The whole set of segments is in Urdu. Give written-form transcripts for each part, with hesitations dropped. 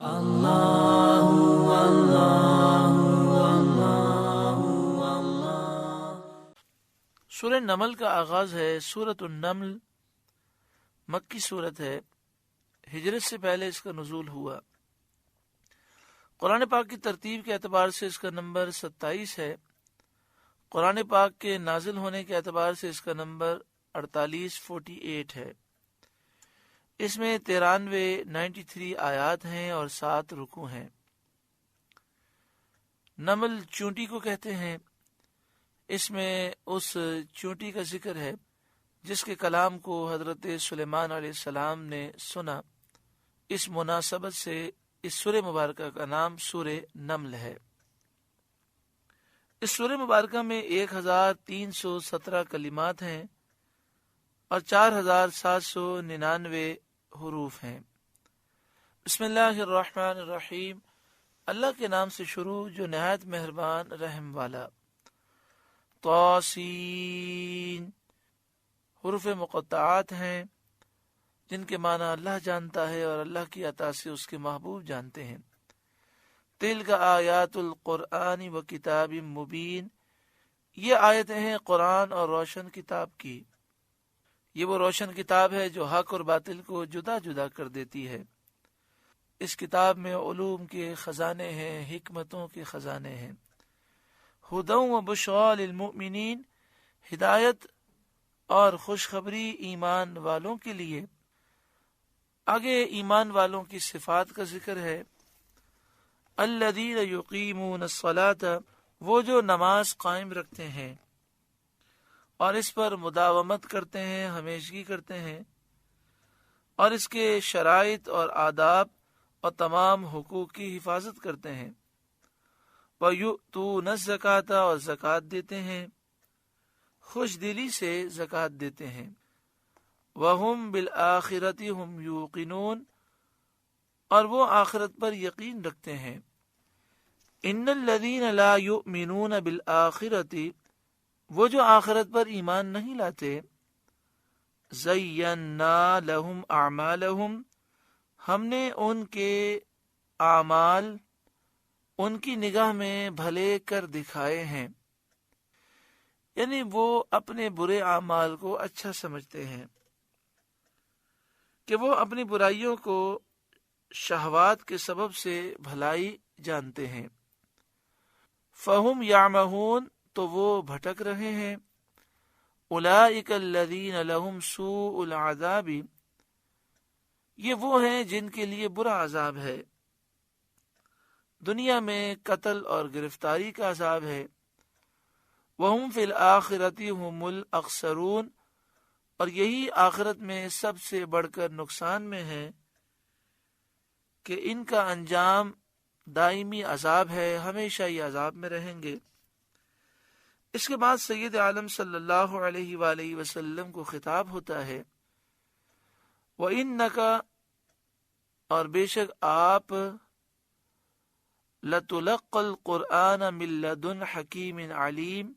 اللہ اللہ اللہ۔ سورہ نمل کا آغاز ہے۔ سورۃ النمل مکی سورت ہے، ہجرت سے پہلے اس کا نزول ہوا۔ قرآن پاک کی ترتیب کے اعتبار سے اس کا نمبر 27 ہے۔ قرآن پاک کے نازل ہونے کے اعتبار سے اس کا نمبر 48 ہے۔ اس میں 93 آیات ہیں اور 7 رکوع ہیں۔ نمل چونٹی کو کہتے ہیں۔ اس میں اس چونٹی کا ذکر ہے جس کے کلام کو حضرت سلیمان علیہ السلام نے سنا۔ اس مناسبت سے اس سورہ مبارکہ کا نام سورہ نمل ہے۔ اس سورہ مبارکہ میں 1317 کلمات ہیں اور 4799 حروف ہیں۔ بسم اللہ الرحمن الرحیم، اللہ کے نام سے شروع جو نہایت مہربان رحم والا۔ طاسین، حروف مقطعات ہیں جن کے معنی اللہ جانتا ہے اور اللہ کی عطا سے اس کے محبوب جانتے ہیں۔ تلک آیات القرآن و کتاب مبین، یہ آیتیں ہیں قرآن اور روشن کتاب کی۔ یہ وہ روشن کتاب ہے جو حق اور باطل کو جدا جدا کر دیتی ہے۔ اس کتاب میں علوم کے خزانے ہیں، حکمتوں کے خزانے ہیں۔ ہدی و بشریٰ للمؤمنین، ہدایت اور خوشخبری ایمان والوں کے لیے۔ آگے ایمان والوں کی صفات کا ذکر ہے۔ الذین یقیمون الصلاۃ، وہ جو نماز قائم رکھتے ہیں اور اس پر مداومت کرتے ہیں، ہمیشگی کرتے ہیں، اور اس کے شرائط اور آداب اور تمام حقوق کی حفاظت کرتے ہیں۔ وَيُؤْتُونَ الزَّكَاةَ، اور زکوٰۃ دیتے ہیں، خوش دلی سے زکوٰۃ دیتے ہیں۔ وَهُمْ بِالْآخِرَةِ هُمْ يُوقِنُونَ، اور وہ آخرت پر یقین رکھتے ہیں۔ إِنَّ الَّذِينَ لَا يُؤْمِنُونَ بِالْآخِرَةِ، وہ جو آخرت پر ایمان نہیں لاتے۔ زَيَّنَّا لَهُمْ أَعْمَالَهُمْ، ہم نے ان کے اعمال ان کی نگاہ میں بھلے کر دکھائے ہیں، یعنی وہ اپنے برے اعمال کو اچھا سمجھتے ہیں کہ وہ اپنی برائیوں کو شہوات کے سبب سے بھلائی جانتے ہیں۔ فہم یعمہون، تو وہ بھٹک رہے ہیں۔ اولئک الذین لہم سوء العذاب، یہ وہ ہیں جن کے لیے برا عذاب ہے، دنیا میں قتل اور گرفتاری کا عذاب ہے۔ وہم فی الآخرۃ ہم الاخسرون، اور یہی آخرت میں سب سے بڑھ کر نقصان میں ہے کہ ان کا انجام دائمی عذاب ہے، ہمیشہ یہ عذاب میں رہیں گے۔ اس کے بعد سید عالم صلی اللہ علیہ وآلہ وسلم کو خطاب ہوتا ہے۔ وَإِنَّكَ، اور بے شک آپ، لَتُلَقَّ الْقُرْآنَ مِن لَّدُنْ حَكِيمٍ عَلِيمٍ،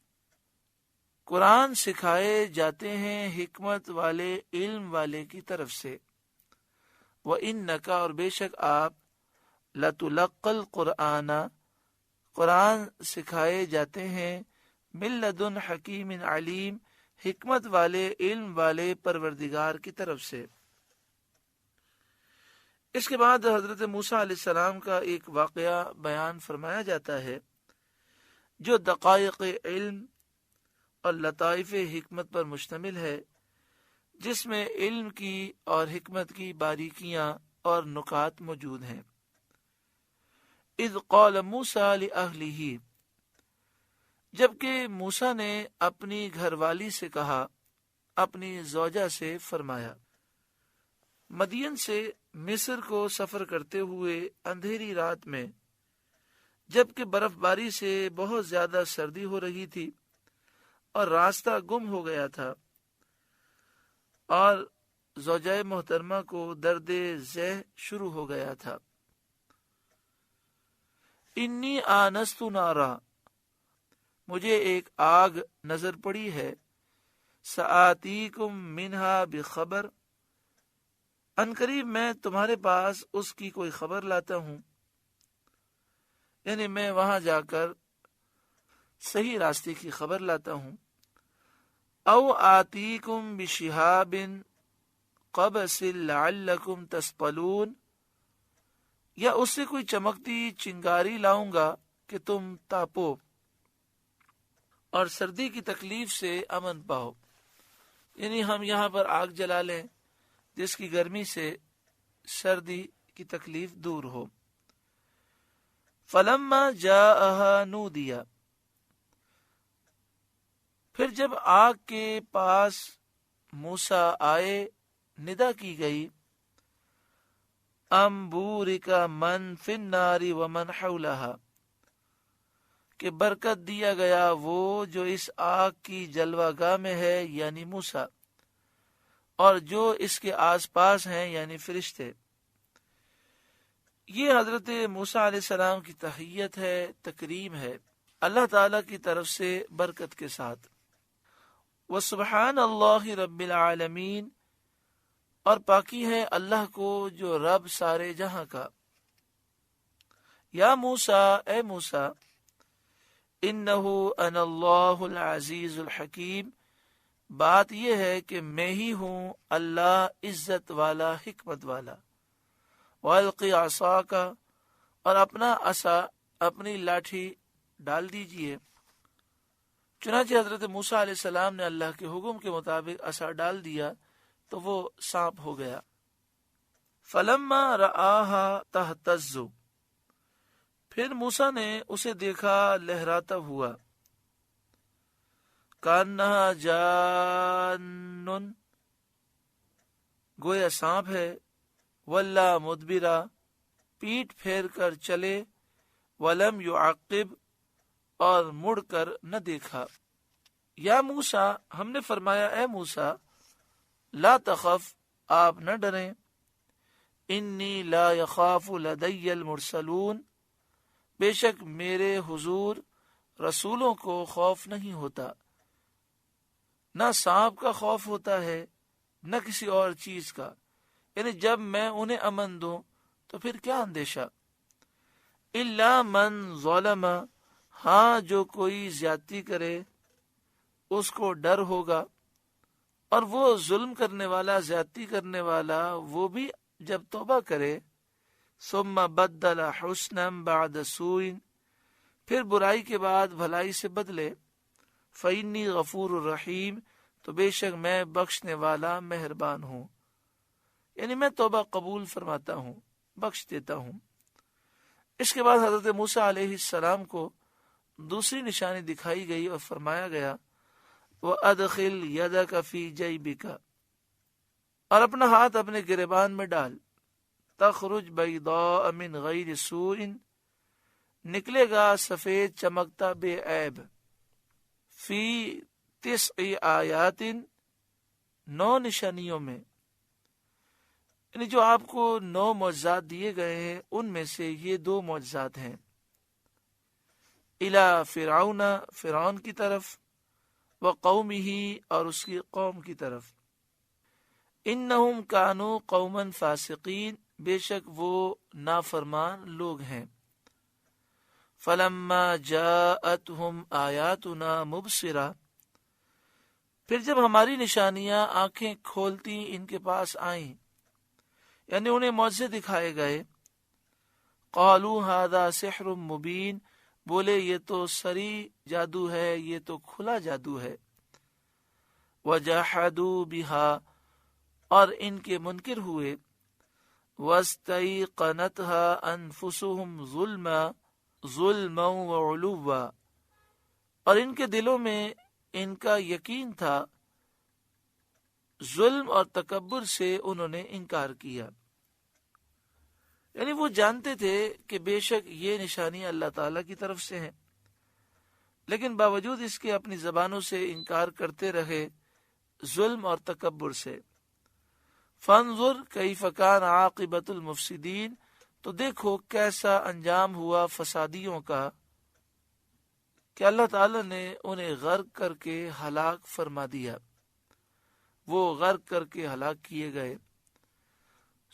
قرآن سکھائے جاتے ہیں حکمت والے علم والے کی طرف سے۔ وَإِنَّكَ، اور بے شک آپ، لَتُلَقَّ الْقُرْآنَ، قرآن سکھائے جاتے ہیں، مِن لَّدُنْ حَكِيمٍ عَلِيمٍ، حکمت والے علم والے پروردگار کی طرف سے۔ اس کے بعد حضرت موسیٰ علیہ السلام کا ایک واقعہ بیان فرمایا جاتا ہے جو دقائق علم اور لطائف حکمت پر مشتمل ہے، جس میں علم کی اور حکمت کی باریکیاں اور نکات موجود ہیں۔ اذ قال موسیٰ لأہلہ، جبکہ موسیٰ نے اپنی گھر والی سے کہا، اپنی زوجہ سے فرمایا۔ مدین سے مصر کو سفر کرتے ہوئے اندھیری رات میں، جبکہ برف باری سے بہت زیادہ سردی ہو رہی تھی اور راستہ گم ہو گیا تھا، اور زوجہ محترمہ کو درد ذہ شروع ہو گیا تھا۔ انی آنست نارا، مجھے ایک آگ نظر پڑی ہے، سآتیکم منہا بخبر، عنقریب میں تمہارے پاس اس کی کوئی خبر لاتا ہوں، یعنی میں وہاں جا کر صحیح راستے کی خبر لاتا ہوں۔ او آتیکم بشہاب قبس لعلکم تصطلون، یا اس سے کوئی چمکتی چنگاری لاؤں گا کہ تم تاپو اور سردی کی تکلیف سے امن پاؤ، یعنی ہم یہاں پر آگ جلا لیں جس کی گرمی سے سردی کی تکلیف دور ہو۔ فلما جاءها نودیا، پھر جب آگ کے پاس موسیٰ آئے ندا کی گئی، ام بورک من فی النار ومن حولہا، کہ برکت دیا گیا وہ جو اس آگ کی جلوہ گاہ میں ہے یعنی موسیٰ، اور جو اس کے آس پاس ہیں یعنی فرشتے۔ یہ حضرت موسیٰ علیہ السلام کی تحیت ہے، تکریم ہے اللہ تعالی کی طرف سے برکت کے ساتھ۔ وسبحان اللہ رب العالمین، اور پاکی ہے اللہ کو جو رب سارے جہاں کا۔ یا موسیٰ، اے موسیٰ، انہو انا اللہ العزیز الحکیم، بات یہ ہے کہ میں ہی ہوں اللہ عزت والا حکمت والا۔ وَأَلْقِ عَصَاكَ، اور اپنا عصا اپنی لاٹھی ڈال دیجئے۔ چنانچہ حضرت موسیٰ علیہ السلام نے اللہ کے حکم کے مطابق عصا ڈال دیا تو وہ سانپ ہو گیا۔ فلما رآہا تہتز، پھر موسیٰ نے اسے دیکھا لہراتا ہوا، کانہا جان، گویا سانپ ہے، ولا مدبرا، پیٹ پھیر کر چلے، ولم یعقب، اور مڑ کر نہ دیکھا۔ یا موسیٰ، ہم نے فرمایا اے موسیٰ، لا تخف، آپ نہ ڈریں، انی لا یخاف لدی المرسلون، بے شک میرے حضور رسولوں کو خوف نہیں ہوتا، نہ سانپ کا خوف ہوتا ہے نہ کسی اور چیز کا، یعنی جب میں انہیں امن دوں تو پھر کیا اندیشہ۔ الا من ظلم، ہاں جو کوئی زیادتی کرے اس کو ڈر ہوگا، اور وہ ظلم کرنے والا، زیادتی کرنے والا، وہ بھی جب توبہ کرے، ثم بدل حسنا بعد سوء، پھر برائی کے بعد بھلائی سے بدلے، فإنی غفور الرحیم، تو بے شک میں بخشنے والا مہربان ہوں، یعنی میں توبہ قبول فرماتا ہوں، بخش دیتا ہوں۔ اس کے بعد حضرت موسیٰ علیہ السلام کو دوسری نشانی دکھائی گئی اور فرمایا گیا وَأَدْخِلْ يَدَكَ فِي جَيْبِكَ، اور اپنا ہاتھ اپنے گریبان میں ڈال، تخرج بیضاء من غیر سوء، نکلے گا سفید چمکتا بے عیب، فی 9 آیات، 9 نشانیوں میں، یعنی جو آپ کو 9 معجزات دیے گئے ہیں ان میں سے یہ 2 معجزات ہیں، الی فرعون، فرعون کی طرف، وقومہ، اور اس کی قوم کی طرف، انہم کانوا قوما فاسقین، بے شک وہ نافرمان لوگ ہیں، فلما جاءتہم آیاتنا مبصرہ، پھر جب ہماری نشانیاں آنکھیں کھولتی ان کے پاس آئیں، یعنی انہیں معجزے دکھائے گئے، قالوا ھذا سحر مبین، بولے یہ تو سری جادو ہے، یہ تو کھلا جادو ہے، وجحدوا بہا، اور ان کے منکر ہوئے، واستيقنتها انفسهم ظلما وعلوا، اور ان کے دلوں میں ان کا یقین تھا، ظلم اور تکبر سے انہوں نے انکار کیا، یعنی وہ جانتے تھے کہ بے شک یہ نشانی اللہ تعالیٰ کی طرف سے ہیں، لیکن باوجود اس کے اپنی زبانوں سے انکار کرتے رہے، ظلم اور تکبر سے۔ فانظر کیف کان عاقبۃ المفسدین، تو دیکھو کیسا انجام ہوا فسادیوں کا، کہ اللہ تعالیٰ نے انہیں غرق کر کے ہلاک فرما دیا، وہ غرق کر کے ہلاک کیے گئے۔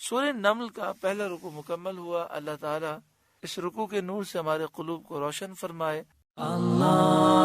سورہ نمل کا پہلا رکوع مکمل ہوا۔ اللہ تعالیٰ اس رکوع کے نور سے ہمارے قلوب کو روشن فرمائے۔ اللہ